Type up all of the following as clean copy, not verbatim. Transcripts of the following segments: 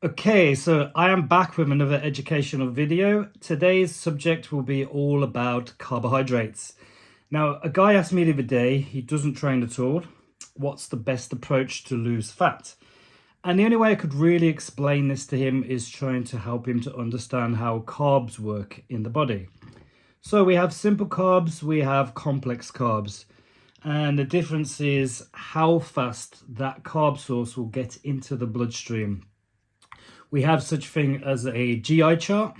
Okay, so I am back with another educational video. Today's subject will be all about carbohydrates. Now, a guy asked me the other day, he doesn't train at all, what's the best approach to lose fat? And the only way I could really explain this to him is trying to help him to understand how carbs work in the body. So we have simple carbs, we have complex carbs. And the difference is how fast that carb source will get into the bloodstream. We have such thing as a GI chart,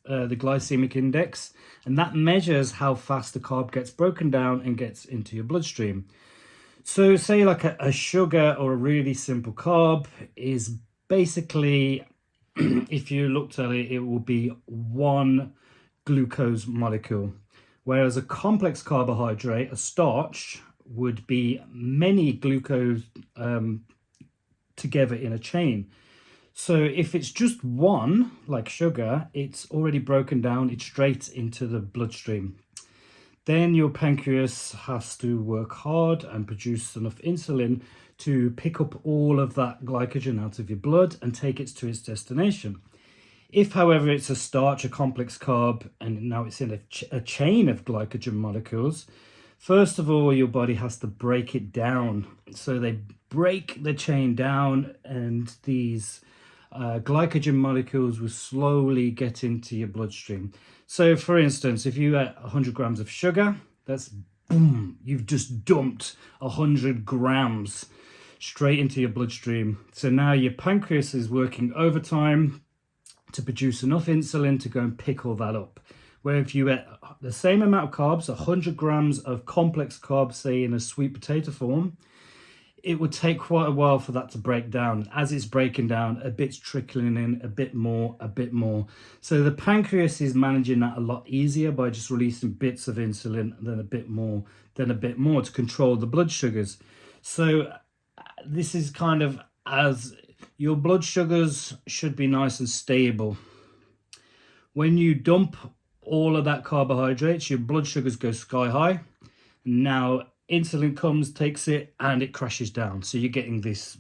the glycemic index, and that measures how fast the carb gets broken down and gets into your bloodstream. So say like a sugar or a really simple carb is basically, if you looked at it, it will be one glucose molecule. Whereas a complex carbohydrate, a starch, would be many glucose together in a chain. So if it's just one, like sugar, it's already broken down, it's straight into the bloodstream. Then your pancreas has to work hard and produce enough insulin to pick up all of that glycogen out of your blood and take it to its destination. If, however, it's a starch, a complex carb, and now it's in a chain of glycogen molecules, first of all, your body has to break it down. So they break the chain down, and these glycogen molecules will slowly get into your bloodstream. So for instance, if you ate 100 grams of sugar, that's boom, you've just dumped 100 grams straight into your bloodstream. So now your pancreas is working overtime to produce enough insulin to go and pick all that up. Where if you ate the same amount of carbs, 100 grams of complex carbs, say in a sweet potato form, it would take quite a while for that to break down. As it's breaking down, a bit's trickling in, a bit more, a bit more. So the pancreas is managing that a lot easier by just releasing bits of insulin, then a bit more, then a bit more to control the blood sugars. So this is kind of as your blood sugars should be nice and stable. When you dump all of that carbohydrates, your blood sugars go sky high. Now insulin comes, takes it, and it crashes down. So you're getting this.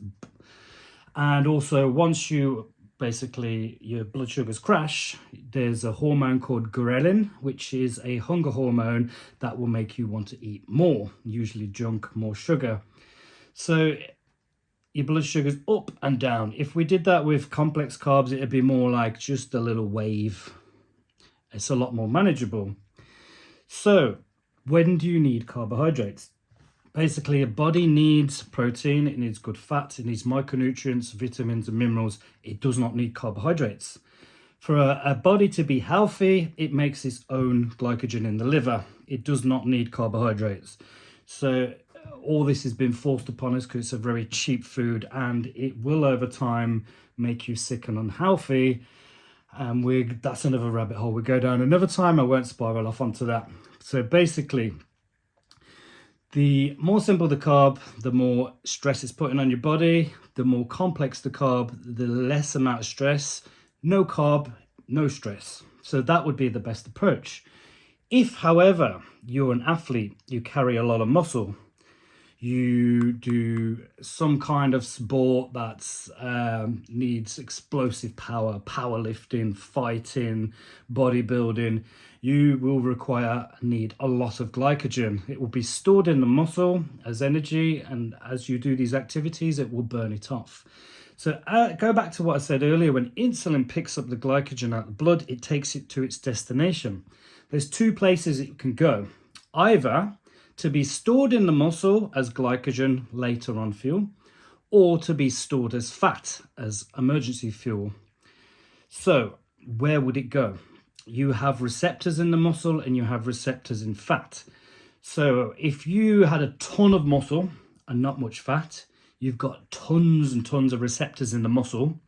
And also, once you basically your blood sugars crash, there's a hormone called ghrelin, which is a hunger hormone that will make you want to eat more, usually junk, more sugar. So your blood sugar's up and down. If we did that with complex carbs, it'd be more like just a little wave. It's a lot more manageable. So when do you need carbohydrates? Basically, a body needs protein, it needs good fat, it needs micronutrients, vitamins and minerals. It does not need carbohydrates. For a body to be healthy, it makes its own glycogen in the liver. It does not need carbohydrates. So all this has been forced upon us because it's a very cheap food, and it will over time make you sick and unhealthy. And that's another rabbit hole we go down another time. I won't spiral off onto that. So basically, the more simple the carb, the more stress it's putting on your body. The more complex the carb, the less amount of stress. No carb, no stress. So that would be the best approach. If, however, you're an athlete, you carry a lot of muscle, you do some kind of sport that needs explosive power, powerlifting, fighting, bodybuilding, you will need a lot of glycogen. It will be stored in the muscle as energy, and as you do these activities, it will burn it off. So go back to what I said earlier. When insulin picks up the glycogen out of the blood, it takes it to its destination. There's two places it can go. Either to be stored in the muscle as glycogen, later on fuel, or to be stored as fat, as emergency fuel. So where would it go? You have receptors in the muscle and you have receptors in fat. So if you had a ton of muscle and not much fat, you've got tons and tons of receptors in the muscle,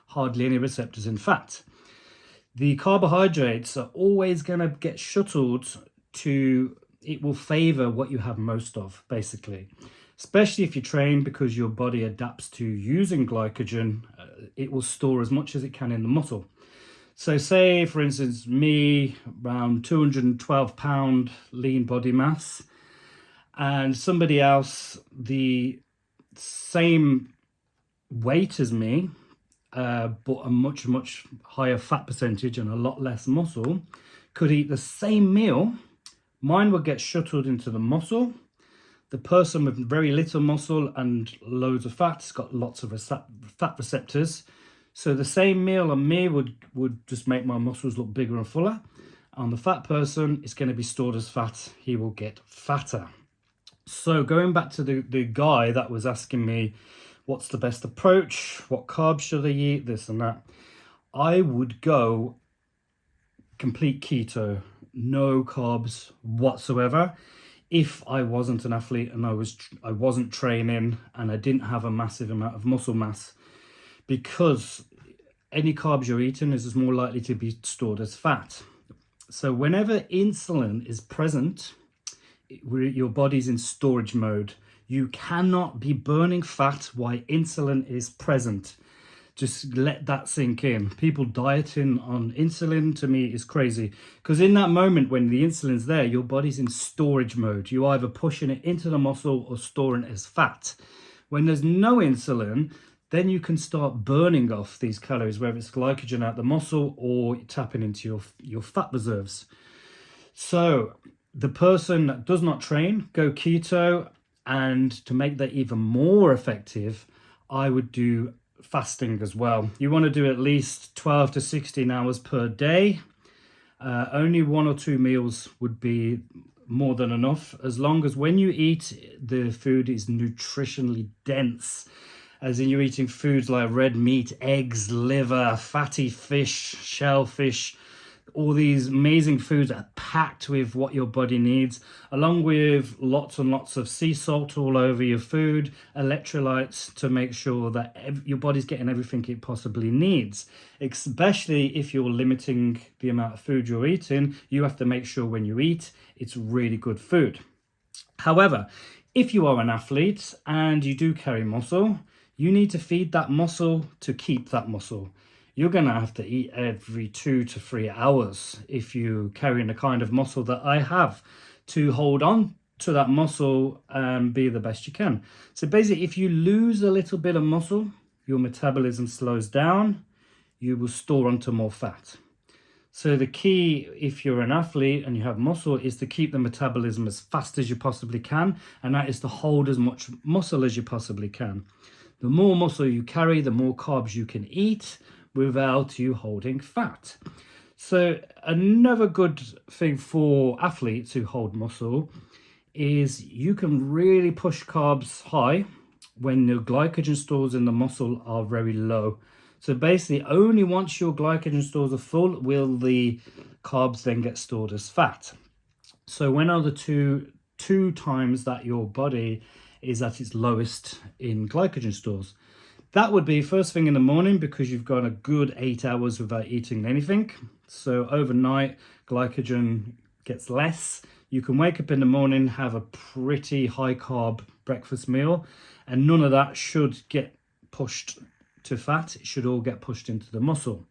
hardly any receptors in fat. The carbohydrates are always going to get shuttled to, it will favor what you have most of, basically. Especially if you train, because your body adapts to using glycogen, it will store as much as it can in the muscle. So say, for instance, me, around 212 pound lean body mass, and somebody else the same weight as me, but a much, much higher fat percentage and a lot less muscle, could eat the same meal. Mine would get shuttled into the muscle. The person with very little muscle and loads of fat has got lots of fat receptors. So the same meal on me would just make my muscles look bigger and fuller. On the fat person, it's going to be stored as fat. He will get fatter. So going back to the guy that was asking me, what's the best approach? What carbs should I eat? This and that. I would go complete keto, no carbs whatsoever. If I wasn't an athlete and I wasn't training and I didn't have a massive amount of muscle mass, because any carbs you're eating is more likely to be stored as fat. So whenever insulin is present, your body's in storage mode. You cannot be burning fat while insulin is present. Just let that sink in. People dieting on insulin, to me, is crazy. Because in that moment when the insulin's there, your body's in storage mode. You're either pushing it into the muscle or storing it as fat. When there's no insulin, then you can start burning off these calories, whether it's glycogen out the muscle or tapping into your fat reserves. So the person that does not train, go keto. And to make that even more effective, I would do fasting as well. You want to do at least 12 to 16 hours per day. Only 1 or 2 meals would be more than enough, as long as when you eat, the food is nutritionally dense, as in you're eating foods like red meat, eggs, liver, fatty fish, shellfish. All these amazing foods are packed with what your body needs, along with lots and lots of sea salt all over your food, electrolytes to make sure that your body's getting everything it possibly needs. Especially if you're limiting the amount of food you're eating, you have to make sure when you eat, it's really good food. However, if you are an athlete and you do carry muscle, you need to feed that muscle to keep that muscle. You're going to have to eat every 2 to 3 hours if you're carrying the kind of muscle that I have, to hold on to that muscle and be the best you can. So basically, if you lose a little bit of muscle, your metabolism slows down, you will store onto more fat. So the key, if you're an athlete and you have muscle, is to keep the metabolism as fast as you possibly can, and that is to hold as much muscle as you possibly can. The more muscle you carry, the more carbs you can eat without you holding fat. So another good thing for athletes who hold muscle is you can really push carbs high when the glycogen stores in the muscle are very low. So basically, only once your glycogen stores are full will the carbs then get stored as fat. So when are the two times that your body is at its lowest in glycogen stores? That would be first thing in the morning, because you've got a good 8 hours without eating anything. So overnight, glycogen gets less. You can wake up in the morning, have a pretty high carb breakfast meal, and none of that should get pushed to fat. It should all get pushed into the muscle.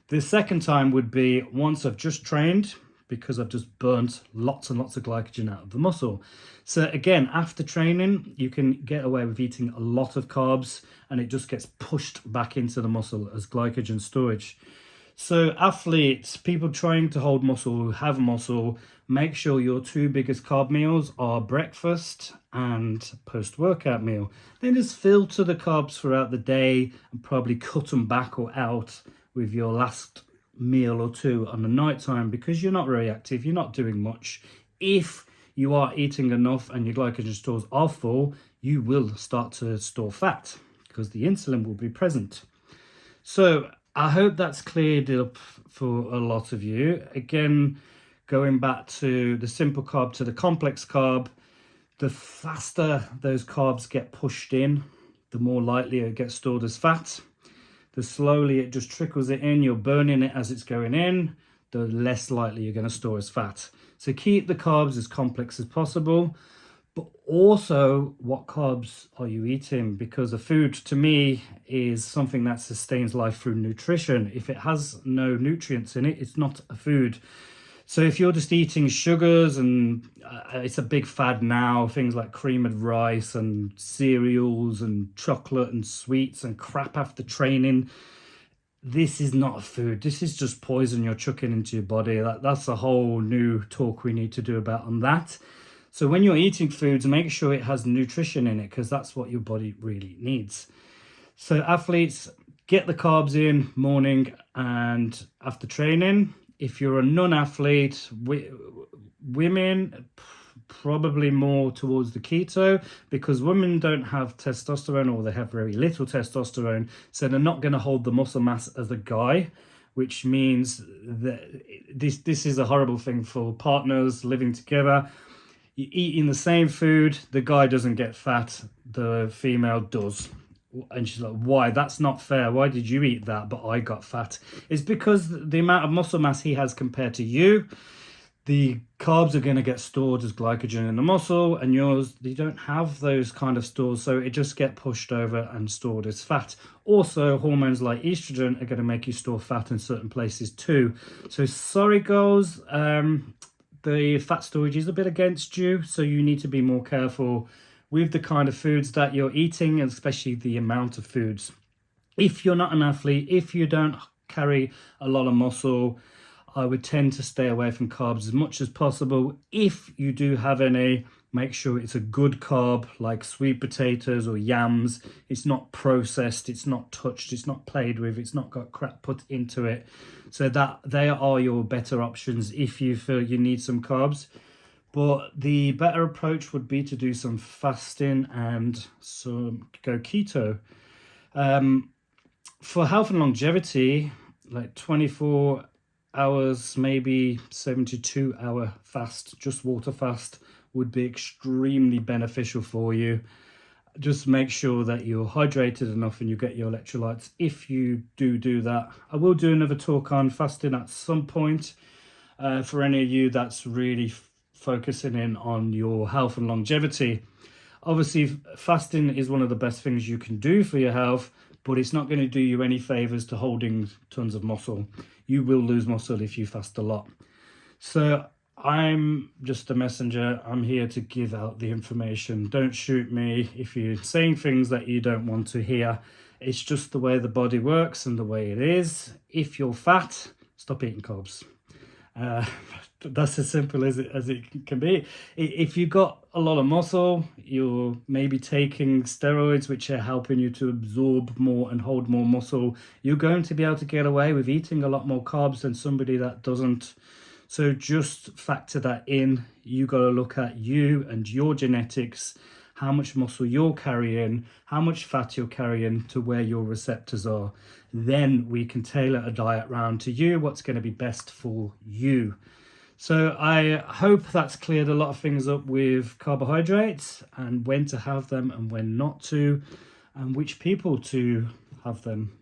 The second time would be once I've just trained, because I've just burnt lots and lots of glycogen out of the muscle. So again, after training, you can get away with eating a lot of carbs and it just gets pushed back into the muscle as glycogen storage. So athletes, people trying to hold muscle, who have muscle, make sure your 2 biggest carb meals are breakfast and post-workout meal. Then just filter the carbs throughout the day and probably cut them back or out with your last meal or 2 on the night time, because you're not very active, you're not doing much. If you are eating enough and your glycogen stores are full, you will start to store fat because the insulin will be present. So I hope that's cleared up for a lot of you. Again, going back to the simple carb to the complex carb, the faster those carbs get pushed in, the more likely it gets stored as fat. The slowly it just trickles it in, you're burning it as it's going in, the less likely you're going to store as fat. So keep the carbs as complex as possible, but also what carbs are you eating? Because a food to me is something that sustains life through nutrition. If it has no nutrients in it, it's not a food. So if you're just eating sugars, and it's a big fad now, things like creamed rice and cereals and chocolate and sweets and crap after training, this is not a food. This is just poison you're chucking into your body. That's a whole new talk we need to do about on that. So when you're eating foods, make sure it has nutrition in it, because that's what your body really needs. So athletes, get the carbs in morning and after training. If you're a non-athlete, women, probably more towards the keto, because women don't have testosterone, or they have very little testosterone, so they're not going to hold the muscle mass as a guy, which means that this is a horrible thing for partners living together. You're eating the same food, the guy doesn't get fat, the female does. And she's like, why? That's not fair. Why did you eat that but I got fat? It's because the amount of muscle mass he has compared to you, the carbs are going to get stored as glycogen in the muscle, and yours, you don't have those kind of stores, so it just get pushed over and stored as fat. Also, hormones like estrogen are going to make you store fat in certain places too. So sorry girls, the fat storage is a bit against you, so you need to be more careful with the kind of foods that you're eating, and especially the amount of foods. If you're not an athlete, if you don't carry a lot of muscle, I would tend to stay away from carbs as much as possible. If you do have any, make sure it's a good carb, like sweet potatoes or yams. It's not processed, it's not touched, it's not played with, it's not got crap put into it. So that they are your better options if you feel you need some carbs. But the better approach would be to do some fasting and go keto. For health and longevity, like 24 hours, maybe 72-hour fast, just water fast, would be extremely beneficial for you. Just make sure that you're hydrated enough and you get your electrolytes if you do that. I will do another talk on fasting at some point for any of you that's really focusing in on your health and longevity. Obviously, fasting is one of the best things you can do for your health, but it's not going to do you any favors to holding tons of muscle. You will lose muscle if you fast a lot. So I'm just a messenger. I'm here to give out the information. Don't shoot me if you're saying things that you don't want to hear. It's just the way the body works and the way it is. If you're fat, stop eating carbs. That's as simple as it can be. If you've got a lot of muscle, you're maybe taking steroids, which are helping you to absorb more and hold more muscle. You're going to be able to get away with eating a lot more carbs than somebody that doesn't. So just factor that in. You got to look at you and your genetics, how much muscle you're carrying, how much fat you're carrying to where your receptors are. Then we can tailor a diet round to you, what's going to be best for you. So I hope that's cleared a lot of things up with carbohydrates and when to have them and when not to, and which people to have them.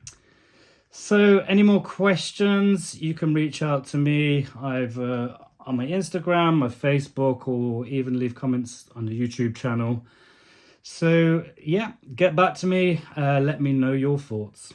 So any more questions, you can reach out to me either on my Instagram, my Facebook, or even leave comments on the YouTube channel. So yeah, get back to me, let me know your thoughts.